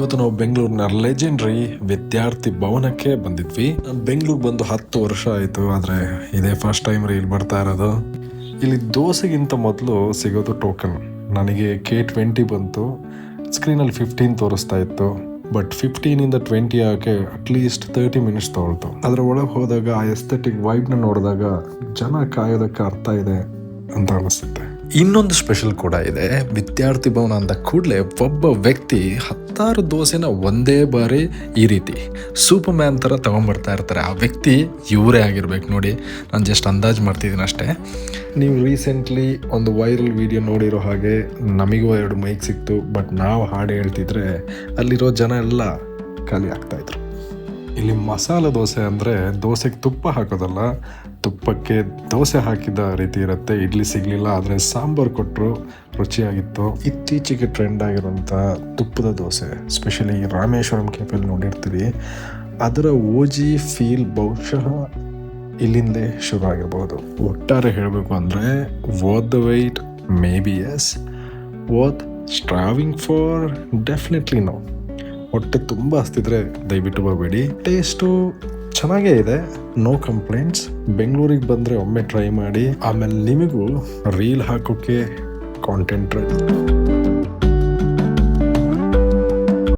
ಇವತ್ತು ನಾವು ಬೆಂಗಳೂರಿನ ಲೆಜೆಂಡ್ರಿ ವಿದ್ಯಾರ್ಥಿ ಭವನಕ್ಕೆ ಬಂದಿದ್ವಿ. ಬೆಂಗಳೂರು ಬಂದು 10 ವರ್ಷ ಆಯಿತು, ಆದರೆ ಇದೇ ಫಸ್ಟ್ ಟೈಮ್ ಇಲ್ಲಿ ಬರ್ತಾ ಇರೋದು. ಇಲ್ಲಿ ದೋಸೆಗಿಂತ ಮೊದಲು ಸಿಗೋದು ಟೋಕನ್. ನನಗೆ K20 ಬಂತು, ಸ್ಕ್ರೀನಲ್ಲಿ 15 ತೋರಿಸ್ತಾ ಇತ್ತು. ಬಟ್ 15ಇಂದ 20 ಆಗೋಕ್ಕೆ ಅಟ್ಲೀಸ್ಟ್ 30 ಮಿನಿಟ್ಸ್ ತೊಗೊಳ್ತು. ಅದರ ಒಳಗೆ ಹೋದಾಗ ಆ ಎಸ್ಥೆಟಿಕ್ ವೈಬ್ನ ನೋಡಿದಾಗ ಜನ ಕಾಯೋದಕ್ಕೆ ಅರ್ಥ ಇದೆ ಅಂತ ಅನಿಸುತ್ತೆ. ಇನ್ನೊಂದು ಸ್ಪೆಷಲ್ ಕೂಡ ಇದೆ. ವಿದ್ಯಾರ್ಥಿ ಭವನ ಅಂದ ಕೂಡಲೇ ಒಬ್ಬ ವ್ಯಕ್ತಿ 10 ದೋಸೆನ ಒಂದೇ ಬಾರಿ ಈ ರೀತಿ ಸೂಪರ್ ಮ್ಯಾನ್ ಥರ ತೊಗೊಂಬರ್ತಾ ಇರ್ತಾರೆ. ಆ ವ್ಯಕ್ತಿ ಇವರೇ ಆಗಿರ್ಬೇಕು ನೋಡಿ. ನಾನು ಜಸ್ಟ್ ಅಂದಾಜು ಮಾಡ್ತಿದ್ದೀನಿ ಅಷ್ಟೇ. ನೀವು ರೀಸೆಂಟ್ಲಿ ಒಂದು ವೈರಲ್ ವಿಡಿಯೋ ನೋಡಿರೋ ಹಾಗೆ ನಮಗೂ 2 ಮೈಕ್ ಸಿಕ್ತು. ಬಟ್ ನಾವು ಹಾಡು ಹೇಳ್ತಿದ್ರೆ ಅಲ್ಲಿರೋ ಜನ ಎಲ್ಲ ಖಾಲಿ ಆಗ್ತಾಯಿದ್ರು. ಇಲ್ಲಿ ಮಸಾಲೆ ದೋಸೆ ಅಂದರೆ ದೋಸೆಗೆ ತುಪ್ಪ ಹಾಕೋದಲ್ಲ, ತುಪ್ಪಕ್ಕೆ ದೋಸೆ ಹಾಕಿದ ರೀತಿ ಇರುತ್ತೆ. ಇಡ್ಲಿ ಸಿಗಲಿಲ್ಲ, ಆದರೆ ಸಾಂಬಾರು ಕೊಟ್ಟರು, ರುಚಿಯಾಗಿತ್ತು. ಇತ್ತೀಚೆಗೆ ಟ್ರೆಂಡ್ ಆಗಿರೋಂಥ ತುಪ್ಪದ ದೋಸೆ, ಸ್ಪೆಷಲಿ ರಾಮೇಶ್ವರಂ ಕೆಫೆಯಲ್ಲಿ ನೋಡಿರ್ತೀವಿ. ಅದರ ಓಜಿ ಫೀಲ್ ಬಹುಶಃ ಇಲ್ಲಿಂದಲೇ ಶುರು ಆಗಿರ್ಬೋದು. ಒಟ್ಟಾರೆ ಹೇಳಬೇಕು ಅಂದರೆ worth the weight, maybe yes. Worth starving for, definitely no. ಹೊಟ್ಟೆ ತುಂಬ ಹಸ್ತಿದ್ರೆ ದಯವಿಟ್ಟು ಬರಬೇಡಿ. ಟೇಸ್ಟು ಚೆನ್ನಾಗೇ ಇದೆ, ನೋ ಕಂಪ್ಲೇಂಟ್ಸ್. ಬೆಂಗಳೂರಿಗೆ ಬಂದರೆ ಒಮ್ಮೆ ಟ್ರೈ ಮಾಡಿ, ಆಮೇಲೆ ನಿಮಗೂ ರೀಲ್ ಹಾಕೋಕ್ಕೆ ಕಾಂಟೆಂಟ್ ರೆಡಿ.